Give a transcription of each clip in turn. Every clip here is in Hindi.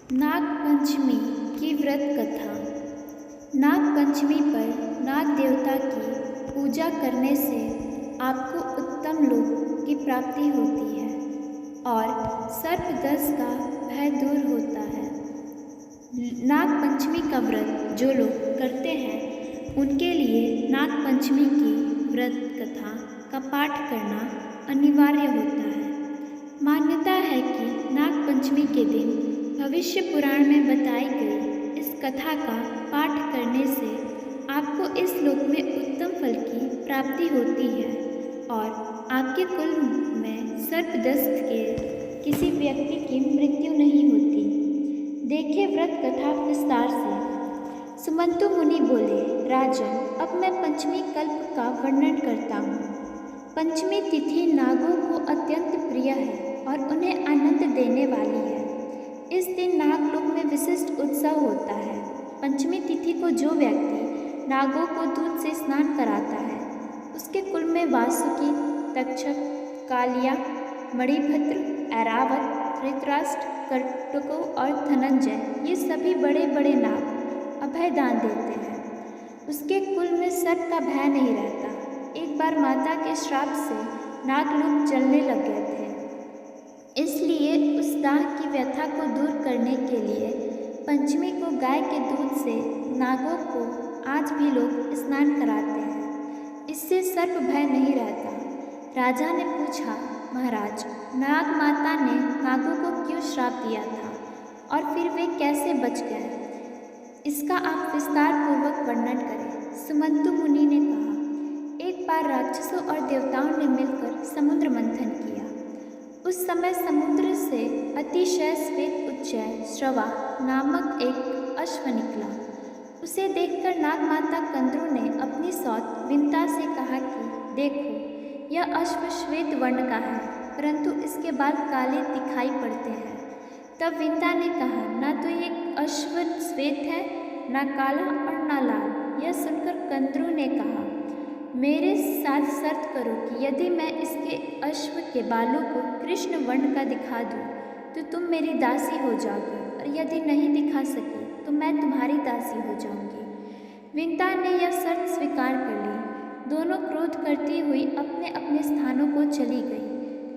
नाग पंचमी की व्रत कथा। नाग पंचमी पर नाग देवता की पूजा करने से आपको उत्तम लोक की प्राप्ति होती है और सर्पदंश का भय दूर होता है। नाग पंचमी का व्रत जो लोग करते हैं उनके लिए नाग पंचमी की व्रत कथा का पाठ करना अनिवार्य होता है। मान्यता है कि नाग पंचमी के दिन भविष्य पुराण में बताई गई इस कथा का पाठ करने से आपको इस लोक में उत्तम फल की प्राप्ति होती है और आपके कुल में सर्पदंश के किसी व्यक्ति की मृत्यु नहीं होती। देखिए व्रत कथा विस्तार से। सुमंतु मुनि बोले, राजन, अब मैं पंचमी कल्प का वर्णन करता हूँ। पंचमी तिथि नागों को अत्यंत प्रिय है और उन्हें आनंद देने वाली है। इस दिन नागलोक में विशिष्ट उत्सव होता है। पंचमी तिथि को जो व्यक्ति नागों को दूध से स्नान कराता है उसके कुल में वासुकी, तक्षक, कालिया, मणिभद्र, ऐरावत, धृतराष्ट्र, कर्तको और धनंजय ये सभी बड़े बड़े नाग अभय दान देते हैं। उसके कुल में सर्प का भय नहीं रहता। एक बार माता के श्राप से नागलोक जलने लग गए थे, इसलिए उस दाह की व्यथा को दूर करने के लिए पंचमी को गाय के दूध से नागों को आज भी लोग स्नान कराते हैं। इससे सर्प भय नहीं रहता। राजा ने पूछा, महाराज, नाग माता ने नागों को क्यों श्राप दिया था और फिर वे कैसे बच गए? इसका आप विस्तार पूर्वक वर्णन करें। सुमंतु मुनि ने कहा, एक बार राक्षसों और देवताओं ने मिलकर समुद्र मंथन किया। उस समय समुद्र से अतिशय श्वेत उच्चय श्रवा नामक एक अश्व निकला। उसे देखकर नाग माता कंद्रू ने अपनी सौत विंता से कहा कि देखो, यह अश्व श्वेत वर्ण का है, परंतु इसके बाल काले दिखाई पड़ते हैं। तब विंता ने कहा, ना तो ये अश्व श्वेत है, ना काला और ना लाल। यह सुनकर कंद्रू ने कहा, मेरे साथ शर्त करो कि यदि मैं इसके अश्व के बालों को कृष्ण वर्ण का दिखा दूं तो तुम मेरी दासी हो जाओगे, और यदि नहीं दिखा सकी तो मैं तुम्हारी दासी हो जाऊंगी। विंता ने यह शर्त स्वीकार कर ली। दोनों क्रोध करती हुई अपने अपने स्थानों को चली गई।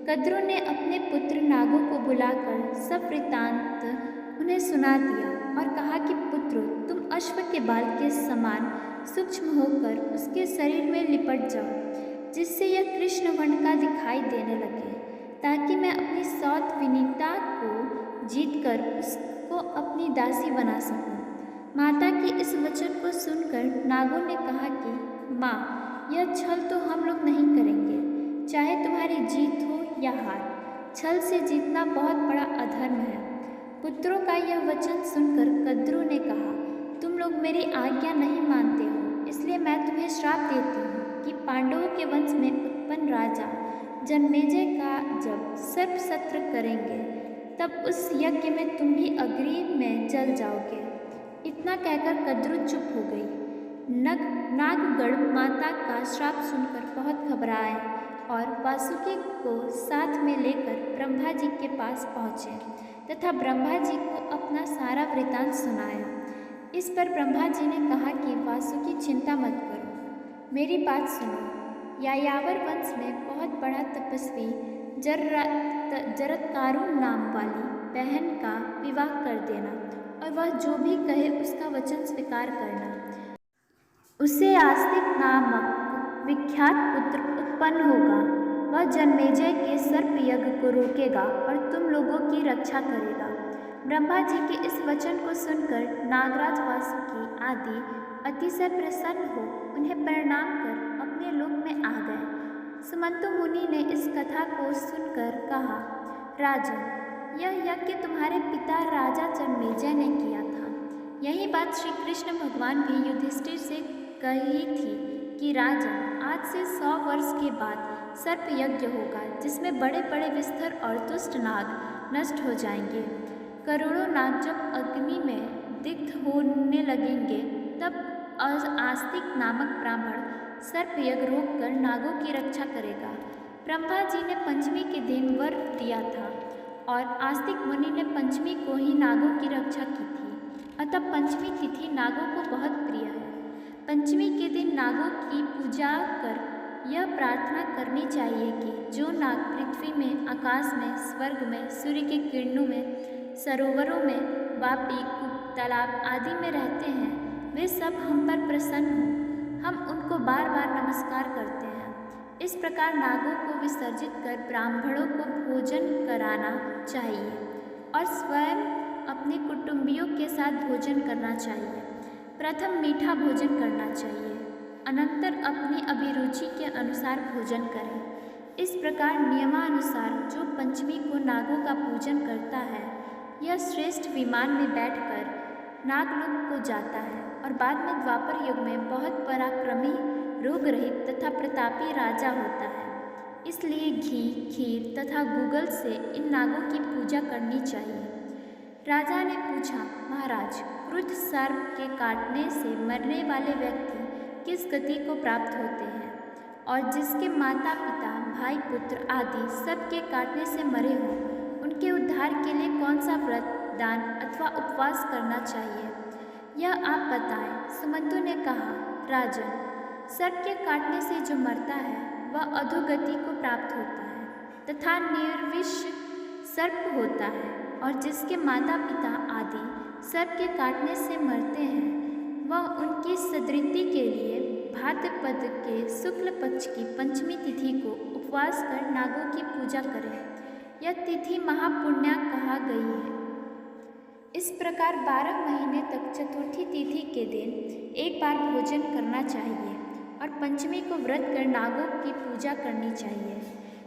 कद्रू ने अपने पुत्र नागों को बुलाकर सब वृत्तांत उन्हें सुना दिया और कहा कि पुत्रों, तुम अश्व के बाल के समान सूक्ष्म होकर उसके शरीर में लिपट जाओ, जिससे यह कृष्ण वर्ण का दिखाई देने लगे, ताकि मैं अपनी सौत विनीता को जीतकर उसको अपनी दासी बना सकूं। माता की इस वचन को सुनकर नागों ने कहा कि माँ, यह छल तो हम लोग नहीं करेंगे, चाहे तुम्हारी जीत हो या हार। छल से जीतना बहुत बड़ा अधर्म है। पुत्रों का यह वचन सुनकर कद्रू ने कहा, तुम लोग मेरी आज्ञा नहीं मानते हो, इसलिए मैं तुम्हें श्राप देती हूँ कि पांडवों के वंश में उत्पन्न राजा जन्मेजय का जब सर्प सत्र करेंगे तब उस यज्ञ में तुम भी अग्नि में जल जाओगे। इतना कहकर कद्रू चुप हो गई। नागगण माता का श्राप सुनकर बहुत घबराए और वासुकी को साथ में लेकर ब्रह्मा जी के पास पहुँचे तथा ब्रह्मा जी को अपना सारा वृतांत सुनाया। इस पर ब्रह्मा जी ने कहा कि वासुकी, चिंता मत करो, मेरी बात सुनो। यायावर वंश में बहुत बड़ा तपस्वी जरत्कारु नाम वाली बहन का विवाह कर देना और वह जो भी कहे उसका वचन स्वीकार करना। उससे आस्तिक नामक विख्यात पुत्र उत्पन्न होगा। वह जन्मेजय के सर्प यज्ञ को रोकेगा और तुम लोगों की रक्षा करेगा। ब्रह्मा जी के इस वचन को सुनकर नागराज वासुकी आदि अतिशय प्रसन्न हो उन्हें प्रणाम कर अपने लोक में आ गए। सुमंतु मुनि ने इस कथा को सुनकर कहा, राजन, यह यज्ञ तुम्हारे पिता राजा जन्मेजय ने किया था। यही बात श्री कृष्ण भगवान भी युधिष्ठिर से कही थी कि राजन, आज से 100 वर्ष के बाद सर्प यज्ञ होगा, जिसमें बड़े बड़े विस्तर और दुष्ट नाग नष्ट हो जाएंगे। करोड़ों नाग जब अग्नि में दग्ध होने लगेंगे तब आस्तिक नामक ब्राह्मण सर्प यज्ञ रोककर नागों की रक्षा करेगा। ब्रह्मा जी ने पंचमी के दिन वर दिया था और आस्तिक मुनि ने पंचमी को ही नागों की रक्षा की थी। अतः पंचमी तिथि नागों को बहुत प्रिय है। पंचमी के दिन नागों की पूजा कर यह प्रार्थना करनी चाहिए कि जो नाग पृथ्वी में, आकाश में, स्वर्ग में, सूर्य के किरणों में, सरोवरों में, वापी, कूप, तालाब आदि में रहते हैं, वे सब हम पर प्रसन्न हों। हम उनको बार बार नमस्कार करते हैं। इस प्रकार नागों को विसर्जित कर ब्राह्मणों को भोजन कराना चाहिए और स्वयं अपने कुटुंबियों के साथ भोजन करना चाहिए। प्रथम मीठा भोजन करना चाहिए, अनंतर अपनी अभिरुचि के अनुसार भोजन करें। इस प्रकार नियमानुसार जो पंचमी को नागों का पूजन करता है, यह श्रेष्ठ विमान में बैठकर नागलोक को जाता है और बाद में द्वापर युग में बहुत पराक्रमी, रोग रहित तथा प्रतापी राजा होता है। इसलिए घी, खीर तथा गूगल से इन नागों की पूजा करनी चाहिए। राजा ने पूछा, महाराज, क्रुद्ध सर्प के काटने से मरने वाले व्यक्ति किस गति को प्राप्त होते हैं और जिसके माता पिता, भाई, पुत्र आदि सबके काटने से मरे हों, उनके उद्धार के लिए कौन सा व्रत, दान अथवा उपवास करना चाहिए, यह आप बताएं। सुमंतु ने कहा, राजन, सर्प के काटने से जो मरता है वह अधोगति को प्राप्त होता है तथा निर्विष सर्प होता है, और जिसके माता पिता आदि सर्प के काटने से मरते हैं वह उनकी सदृति के लिए भाद्रपद के शुक्ल पक्ष की पंचमी तिथि को उपवास कर नागों की पूजा करें। यह तिथि महापुण्या कहा गई है। इस प्रकार 12 महीने तक चतुर्थी तिथि के दिन एक बार भोजन करना चाहिए और पंचमी को व्रत कर नागों की पूजा करनी चाहिए।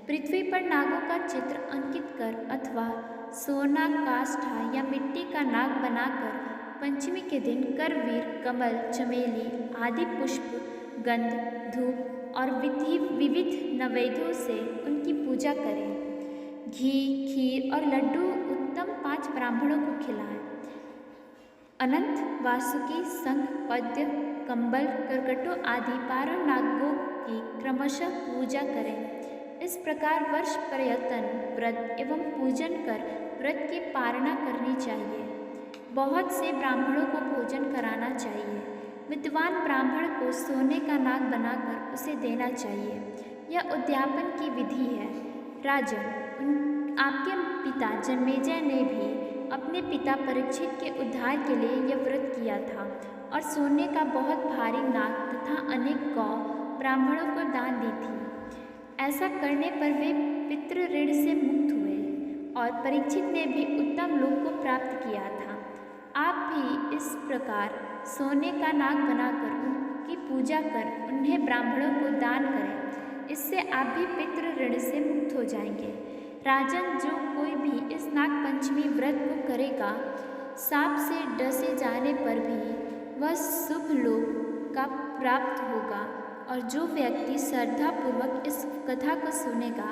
पृथ्वी पर नागों का चित्र अंकित कर अथवा सोना, काष्ठा या मिट्टी का नाग बनाकर पंचमी के दिन करवीर, कमल, चमेली आदि पुष्प, गंध, धूप और विविध नैवेद्यों से उनकी पूजा करें। घी, खीर और लड्डू उत्तम 5 ब्राह्मणों को खिलाएं। अनंत, वासुकी, शंख, पद्य, कंबल, करकटों आदि 12 नागों की क्रमशः पूजा करें। इस प्रकार वर्ष पर्यंतन व्रत एवं पूजन कर व्रत की पालना करनी चाहिए। बहुत से ब्राह्मणों को भोजन कराना चाहिए। विद्वान ब्राह्मण को सोने का नाग बनाकर उसे देना चाहिए। यह उद्यापन की विधि है। राजन, आपके पिता जन्मेजय ने भी अपने पिता परीक्षित के उद्धार के लिए यह व्रत किया था और सोने का बहुत भारी नाग तथा अनेक गौ ब्राह्मणों को दान दी थी। ऐसा करने पर वे पितृ ऋण से मुक्त हुए और परीक्षित ने भी उत्तम लोक को प्राप्त किया था। आप भी इस प्रकार सोने का नाग बनाकर उनकी पूजा कर उन्हें ब्राह्मणों को दान करें। इससे आप भी पितृ ऋण से मुक्त हो जाएंगे। राजन, जो कोई भी इस नाग पंचमी व्रत को करेगा, सांप से डसे जाने पर भी वह शुभ लोक का प्राप्त होगा, और जो व्यक्ति श्रद्धापूर्वक इस कथा को सुनेगा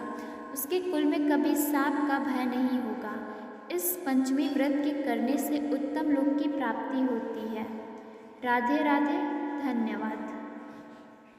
उसके कुल में कभी सांप का भय नहीं होगा। इस पंचमी व्रत के करने से उत्तम लोक की प्राप्ति होती है। राधे राधे, धन्यवाद।